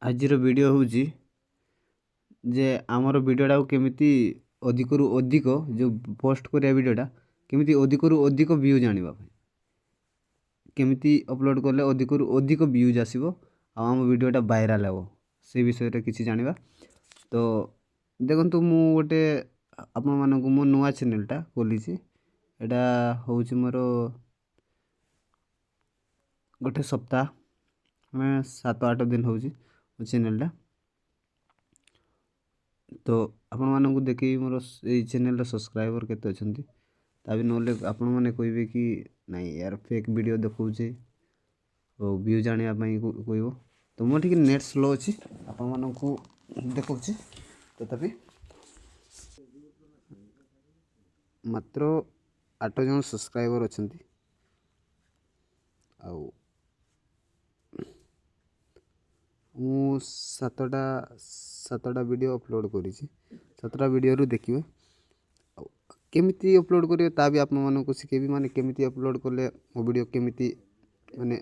आजिर video हूँ जे आमर वीडियोटा केमिति अधिकरु अधिक जो पोस्ट करिया वीडियोटा केमिति अधिकरु अधिक व्यूज आनिबा केमिति अपलोड कले अधिकरु अधिक व्यूज आसीबो आ आम वीडियोटा वायरल हेबो से विषय रे किछि जानिबा। तो देखंतु मु गोटे आपण मानकु मो नुआ चैनलटा खोलिछि एटा होउछि मोर गोटे सप्ताह मैं 7-8 दिन होउछि मो चैनलटा। तो आपण मानकु देखि मोर ए चैनल सब्सक्राइबर केते अछंती ताबी नले आपण माने कहबे कि नहीं यार फेक वीडियो देखौछे ओ व्यू जानिया पई कहबो। तो मो ठीक नेट स्लो अछि आपण मानकु देखौछि तथापि मात्र 8 जन सब्सक्राइबर अछंती आउ मु सातटा वीडियो अपलोड करिछि 7टा वीडियो रु देखिबे केमिति अपलोड करिवे ता भी आपण मानकु सिखेबी माने केमिति अपलोड करले मो वीडियो केमिति माने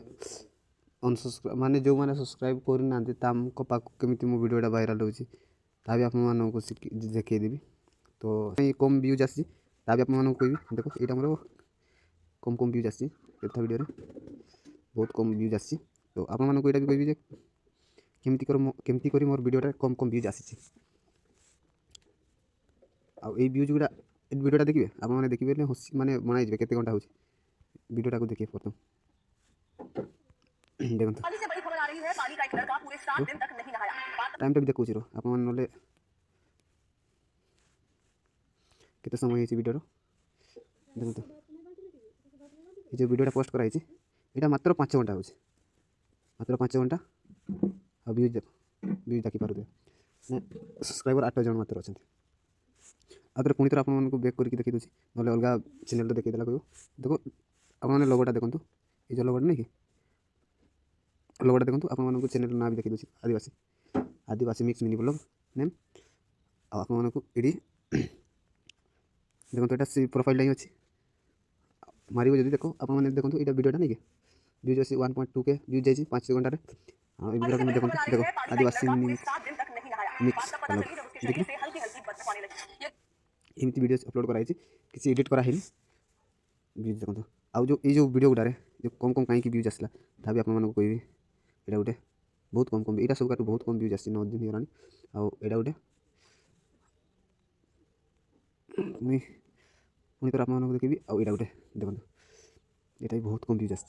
अनसब्सक्राइब माने जो माने सब्सक्राइब करि नांती तामको पाक केमिति मो वीडियोटा वायरल होछि ता भी आपण मानकु देखै देबी। तो कम व्यूज आसी ता भी आपण मानकु कहबी देखो एटा मोर कम व्यूज आसी एथा वीडियो रे बहुत कम व्यूज आसी। तो आपण मानकु एटा भी कहबी जे केमिति करी मोर वीडियोटा कम व्यूज आसी आ ए व्यूज गुडा वीडियोटा देखिए आप मैंने देखिए हसी माने बनाई जे केते घंटा होची वीडियोटा को देखिए प्रथम देखो पानी से बड़ी खबर आ रही है पानी का एक लड़का पूरे 7 दिन तक नहीं नहाया टाइम टा भी देखो रो आप मन नले केते समय हेची वीडियो रो देखो तो ये जो वीडियोटा पोस्ट कराई छी एटा मात्र 5 घंटा होची मात्र 5 घंटा आ व्यूज देखि पारु सब्सक्राइबर 8 जन मात्र अछंती आदर पुणी थर आपको बैक करके देखी दूसरी ना अलग चैनल देखीदेला कह देखो आपने लोगोटा देखो ये जो लोगोटा नहीं कि लोगोटा देखो आपको चैनल ना भी देखी दूसरी आदिवासी आदिवासी मिक्स मिनी ब्लॉग नेम आपको ये देखो यहाँ से प्रोफाइल लाइन अच्छी मारिबो जदि देखो आप देखो ये वीडियोटा नहीं कि व्यूज अच्छी 1.2 के व्यूज जाइए 5 घंटे वीडियो देखो देखो आदिवासी मिक्स देखिए एमती वीडियो अपलोड कराई किसी एडिट कराही व्यूज देखो आउ जो ये वीडियो गुड़ारे जो कम कहीं व्यूज आसला ता भी आपको कहबी यहाँ गोटे बहुत कम यहाँ सब बहुत कम व्यूज आसी 9 दिन होगानी आउ यहाँ गोटे पुणी थर आपको देखी आउ यहाँ गोटे देखो यहाँ भी बहुत कम व्यूज आस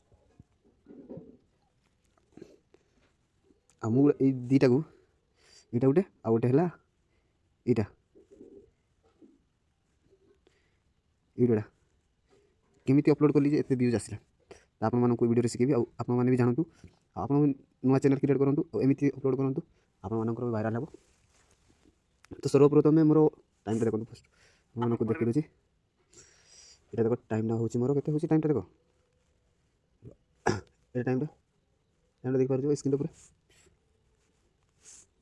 मुझे दीटा को यहाँ गोटे आउ गोटे है यहाँ वीडियोटा केमिति अपलोड कली एत व्यूज आसला आप वीडियो शिखेबी आप भी जानतु आप नुआ चैनल क्रिएट करूँ एमती अपलोड करूँ आप वायरल हे। तो सर्वप्रथम मोर टाइम देखो फर्स्ट आपको देखी दूसरी ये देखो टाइम हूँ मोर के टाइम देखो ये टाइम देख पार स्क्रीन पर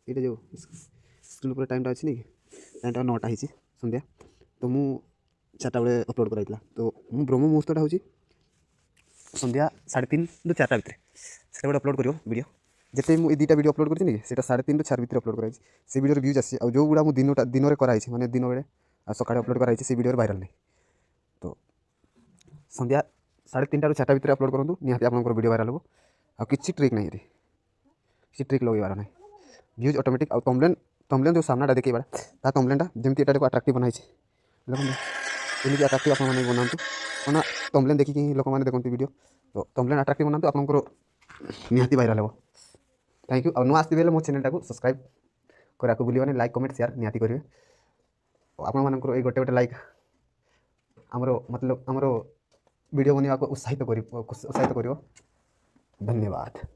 ये जो स्क्रीन पर टाइम अच्छी नहीं कि टाइम 9टा होती संध्या। तो मु 4टा बेले अपलोड कराइला तो मु ब्रह्म मुहूर्तटा हूँ संध्या 3:30 ରୁ 4ଟା भितर से अपलोड करियो वीडियो जिते मुझे 2टा वीडियो अपलोड करनी से 3:30 ରୁ 4 भितर अपलोड कराई से वीडियो व्यूज आसी आ जो गुड़ा मुझे दिन में कराई माने दिन बेले सकाଳେ अपलोड कराई से वीडियो वायरल नहीं। तो संध्या 3:30 ରୁ 4ଟା भितर अपलोड करूँ निहाती आपंकर वीडियो वायरल हो आ किसी ट्रिक नहीं किसी ट्रिक लगेबार ना व्यूज ऑटोमेटिक आ तमलेन जो सामनाटा देखा ता तमलेनटा जमी एटा अट्राक्टिव बनाई एमती अट्राक्टिव आप बनातु ना तमलेन देखिए लोक मैंने देखते वीडियो तो तमलेन अट्राक्टिव बनातु आपंकर निहाती वायरल हो। थैंक यू आ नुआ आसती मो चैनल को सब्सक्राइब करा भूलिए लाइक कमेंट शेयर निहाती करेंगे आप गोटे गोटे लाइक आमर मतलब आमर वीडियो बनवा उत्साहित कर धन्यवाद।